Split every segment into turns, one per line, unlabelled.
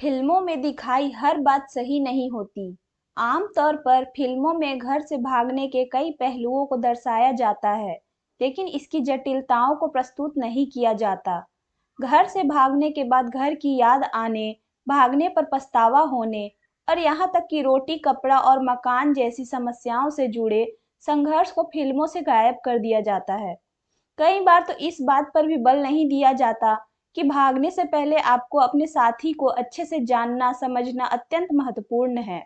फिल्मों में दिखाई हर बात सही नहीं होती। आमतौर पर फिल्मों में घर से भागने के कई पहलुओं को दर्शाया जाता है, लेकिन इसकी जटिलताओं को प्रस्तुत नहीं किया जाता। घर से भागने के बाद घर की याद आने, भागने पर पछतावा होने और यहाँ तक कि रोटी, कपड़ा और मकान जैसी समस्याओं से जुड़े संघर्ष को फिल्मों से गायब कर दिया जाता है। कई बार तो इस बात पर भी बल नहीं दिया जाता कि भागने से पहले आपको अपने साथी को अच्छे से जानना समझना अत्यंत महत्वपूर्ण है।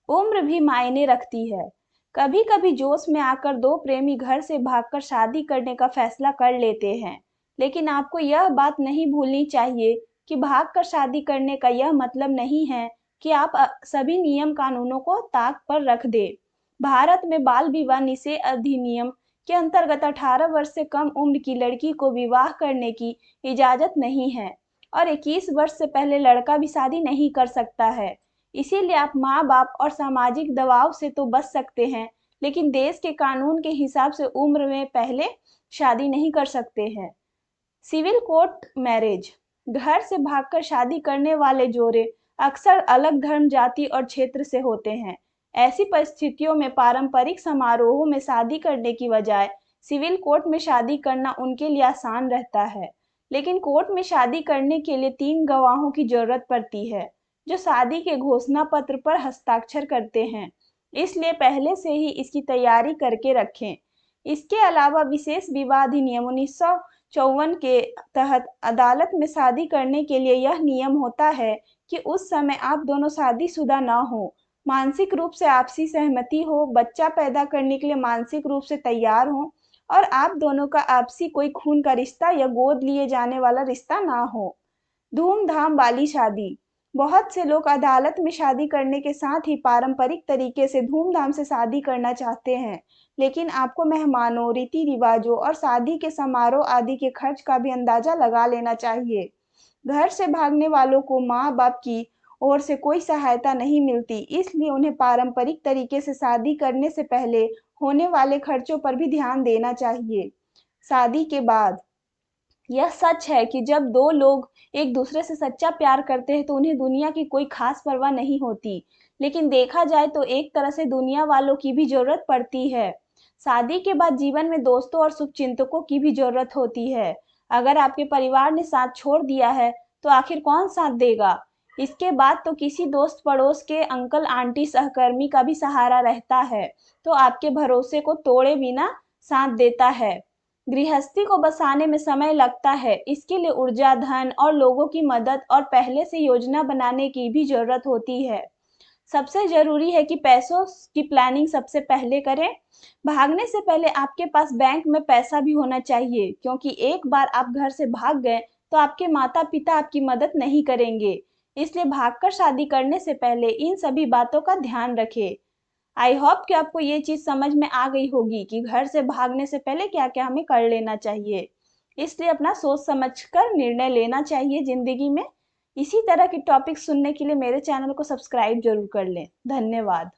उम्र भी मायने रखती है। कभी कभी जोश में आकर दो प्रेमी घर से भागकर शादी करने का फैसला कर लेते हैं, लेकिन आपको यह बात नहीं भूलनी चाहिए कि भागकर शादी करने का यह मतलब नहीं है कि आप सभी नियम कानूनों को ताक पर रख दे। भारत में बाल विवाह निषेध अधिनियम के अंतर्गत 18 वर्ष से कम उम्र की लड़की को विवाह करने की इजाजत नहीं है और 21 वर्ष से पहले लड़का भी शादी नहीं कर सकता है। इसीलिए आप माँ बाप और सामाजिक दबाव से तो बच सकते हैं, लेकिन देश के कानून के हिसाब से उम्र में पहले शादी नहीं कर सकते हैं। Civil court marriage. घर से भागकर शादी करने वाले जोड़े अक्सर अलग धर्म, जाति और क्षेत्र से होते हैं। ऐसी परिस्थितियों में पारंपरिक समारोहों में शादी करने की बजाय सिविल कोर्ट में शादी करना उनके लिए आसान रहता है। लेकिन कोर्ट में शादी करने के लिए 3 गवाहों की जरूरत पड़ती है, जो शादी के घोषणा पत्र पर हस्ताक्षर करते हैं। इसलिए पहले से ही इसकी तैयारी करके रखें। इसके अलावा विशेष विवाह अधिनियम 1954 के तहत अदालत में शादी करने के लिए यह नियम होता है कि उस समय आप दोनों शादीशुदा न हो, मानसिक रूप से आपसी सहमति हो, बच्चा पैदा करने के लिए मानसिक रूप से तैयार हो और आप दोनों का आपसी कोई खून का रिश्ता या गोद लिए जाने वाला रिश्ता ना हो। धूमधाम वाली शादी। बहुत से लोग अदालत में शादी करने के साथ ही पारंपरिक तरीके से धूमधाम से शादी करना चाहते हैं, लेकिन आपको मेहमानों, रीति रिवाजों और शादी के समारोह आदि के खर्च का भी अंदाजा लगा लेना चाहिए। घर से भागने वालों को माँ बाप की ओर से कोई सहायता नहीं मिलती, इसलिए उन्हें पारंपरिक तरीके से शादी करने से पहले होने वाले खर्चों पर भी ध्यान देना चाहिए। शादी के बाद। यह सच है कि जब दो लोग एक दूसरे से सच्चा प्यार करते हैं तो उन्हें दुनिया की कोई खास परवाह नहीं होती, लेकिन देखा जाए तो एक तरह से दुनिया वालों की भी जरूरत पड़ती है। शादी के बाद जीवन में दोस्तों और शुभचिंतकों की भी जरूरत होती है। अगर आपके परिवार ने साथ छोड़ दिया है तो आखिर कौन साथ देगा। इसके बाद तो किसी दोस्त पड़ोस के अंकल आंटी सहकर्मी का भी सहारा रहता है, तो आपके भरोसे को तोड़े बिना साथ देता है। गृहस्थी को बसाने में समय लगता है, इसके लिए ऊर्जा, धन और लोगों की मदद और पहले से योजना बनाने की भी जरूरत होती है। सबसे जरूरी है कि पैसों की प्लानिंग सबसे पहले करें। भागने से पहले आपके पास बैंक में पैसा भी होना चाहिए, क्योंकि एक बार आप घर से भाग गए तो आपके माता पिता आपकी मदद नहीं करेंगे। इसलिए भागकर शादी करने से पहले इन सभी बातों का ध्यान रखें। आई होप कि आपको ये चीज़ समझ में आ गई होगी कि घर से भागने से पहले क्या-क्या हमें कर लेना चाहिए। इसलिए अपना सोच समझकर निर्णय लेना चाहिए ज़िंदगी में। इसी तरह के टॉपिक सुनने के लिए मेरे चैनल को सब्सक्राइब ज़रूर कर लें। धन्यवाद।